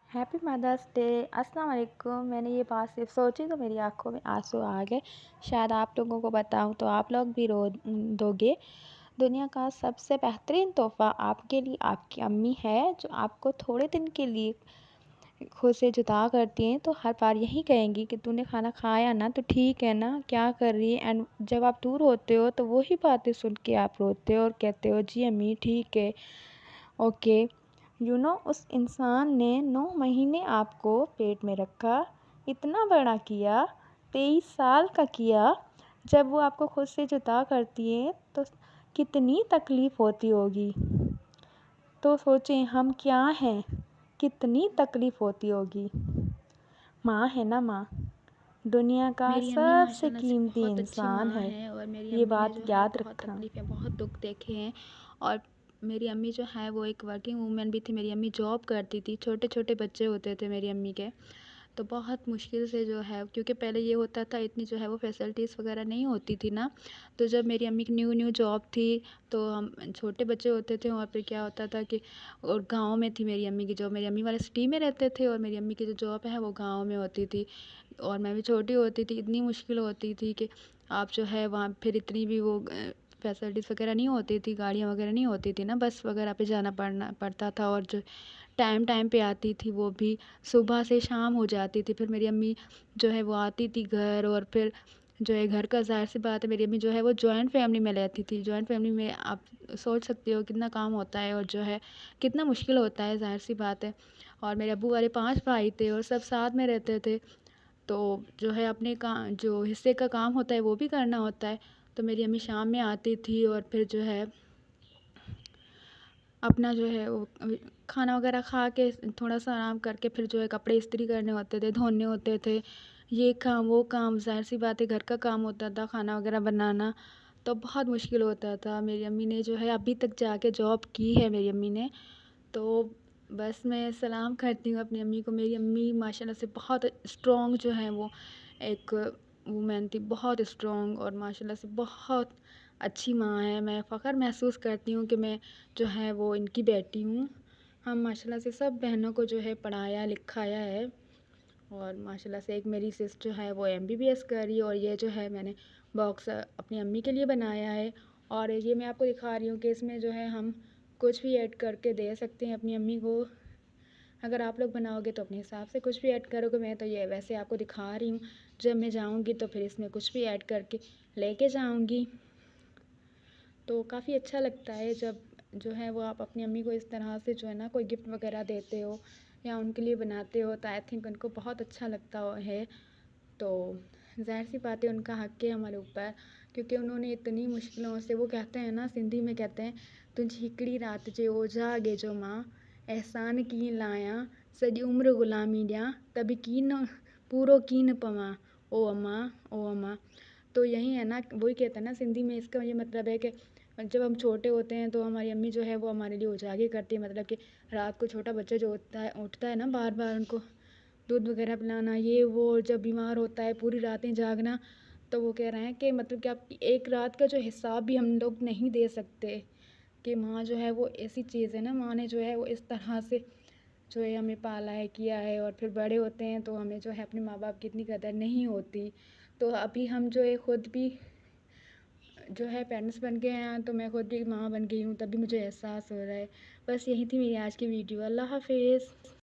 Happy mother's day. अस्सलाम वालेकुम। मैंने ये बात सिर्फ सोची तो मेरी आंखों में आंसू आ गए। शायद आप लोगों को बताऊं तो आप लोग भी रो दोगे। दुनिया का सबसे बेहतरीन तोहफ़ा आपके लिए आपकी अम्मी है, जो आपको थोड़े दिन के लिए खुद से जुदा करती हैं तो हर बार यही कहेंगी कि तूने खाना खाया ना, तो ठीक है ना, क्या कर रही है। एंड जब आप दूर होते हो तो वही बातें सुन के आप रोते हो और कहते हो जी अम्मी ठीक है, ओके। उस इंसान ने 9 महीने आपको पेट में रखा, इतना बड़ा किया, 23 साल का किया। जब वो आपको खुद से जुदा करती है तो कितनी तकलीफ़ होती होगी। तो सोचें हम क्या हैं, कितनी तकलीफ़ होती होगी। माँ है ना माँ, दुनिया का मेरी अम्मी सबसे माशाल्लाह से कीमती बहुत अच्छी इंसान माँ है, है और मेरी ये अम्मी ने बात जो है याद बहुत रखना। तकलीफ़ें, बहुत दुख देखे हैं। और मेरी अम्मी जो है वो एक वर्किंग वूमेन भी थी। मेरी अम्मी जॉब करती थी, छोटे छोटे बच्चे होते थे मेरी अम्मी के, तो बहुत मुश्किल से जो है, क्योंकि पहले ये होता था इतनी जो है वो फैसिलिटीज़ वगैरह नहीं होती थी ना। तो जब मेरी अम्मी की न्यू न्यू जॉब थी तो हम छोटे बच्चे होते थे, और फिर क्या होता था कि और गांव में थी मेरी अम्मी की जॉब। मेरी अम्मी वाले सिटी में रहते थे और मेरी अम्मी की जो जॉब है वो गांव में होती थी। और मैं भी छोटी होती थी, इतनी मुश्किल होती थी कि आप जो है वहाँ फिर इतनी भी वो फैसिलिटीज़ वगैरह नहीं होती थी, गाड़ियाँ वगैरह नहीं होती थी ना, बस वगैरह पे जाना पड़ता था। और जो टाइम टाइम पे आती थी वो भी सुबह से शाम हो जाती थी। फिर मेरी अम्मी जो है वो आती थी घर, और फिर जो है घर का ज़ाहिर सी बात है मेरी अम्मी जो है वो जॉइंट फैमिली में रहती थी। जॉइंट फैमिली में आप सोच सकते हो कितना काम होता है और जो है कितना मुश्किल होता है, ज़ाहिर सी बात है। और मेरे अब्बू वाले 5 भाई थे और सब साथ में रहते थे, तो जो है अपने का जो हिस्से का काम होता है वो भी करना होता है। तो मेरी अम्मी शाम में आती थी और फिर जो है अपना जो है वो खाना वगैरह खा के थोड़ा सा आराम करके फिर जो है कपड़े इस्त्री करने होते थे, धोने होते थे, ये काम वो काम, ज़ाहिर सी बात है घर का काम होता था, खाना वगैरह बनाना, तो बहुत मुश्किल होता था। मेरी अम्मी ने जो है अभी तक जाके जॉब की है मेरी अम्मी ने। तो बस मैं सलाम करती हूँ अपनी अम्मी को। मेरी अम्मी माशाल्लाह से बहुत स्ट्रॉन्ग जो है वो एक वूमेन थी, बहुत स्ट्रॉन्ग, और माशाल्लाह से बहुत अच्छी माँ है। मैं फ़ख्र महसूस करती हूँ कि मैं जो है वो इनकी बेटी हूँ। हम माशाल्लाह से सब बहनों को जो है पढ़ाया लिखाया है। और माशाल्लाह से एक मेरी सिस्टर है वो MBBS कर रही है, और ये जो है मैंने बॉक्स अपनी अम्मी के लिए बनाया है। और ये मैं आपको दिखा रही हूँ कि इसमें जो है हम कुछ भी ऐड करके दे सकते हैं अपनी अम्मी को। अगर आप लोग बनाओगे तो अपने हिसाब से कुछ भी ऐड करोगे। मैं तो ये वैसे आपको दिखा रही हूँ, जब मैं जाऊँगी तो फिर इसमें कुछ भी ऐड करके लेके जाऊँगी। तो काफ़ी अच्छा लगता है जब जो है वो आप अपनी अम्मी को इस तरह से जो है ना कोई गिफ्ट वगैरह देते हो या उनके लिए बनाते हो, तो आई थिंक उनको बहुत अच्छा लगता है। तो ज़ाहिर सी बात है उनका हक़ है हमारे ऊपर, क्योंकि उन्होंने इतनी मुश्किलों से, वो कहते हैं ना सिंधी में कहते हैं, तुझ हिकिड़ी रात जे ओझा अॻे जो मां एहसान कीन लाया सॼी उम्र ग़ुलामी ॾियां तब कीन पूरो कीन पवां ओ अम्मा ओ अम्मा। तो यही है ना, वही कहते हैं ना सिंधी में, इसका ये मतलब है कि जब हम छोटे होते हैं तो हमारी अम्मी जो है वो हमारे लिए उजागर करती है। मतलब कि रात को छोटा बच्चा जो उठता है ना बार बार, उनको दूध वगैरह पिलाना, ये वो, जब बीमार होता है पूरी रातें जागना, तो वो कह रहे हैं कि मतलब कि आप एक रात का जो हिसाब भी हम लोग नहीं दे सकते। कि माँ जो है वो ऐसी चीज़ है ना, माँ ने जो है वो इस तरह से जो है हमें पाला है, किया है। और फिर बड़े होते हैं तो हमें जो है अपने माँ बाप की इतनी कदर नहीं होती। तो अभी हम जो है ख़ुद भी जो है पेरेंट्स बन गए हैं, तो मैं खुद भी माँ बन गई हूँ, तभी मुझे एहसास हो रहा है। बस यही थी मेरी आज की वीडियो। अल्लाह हाफ़िज़।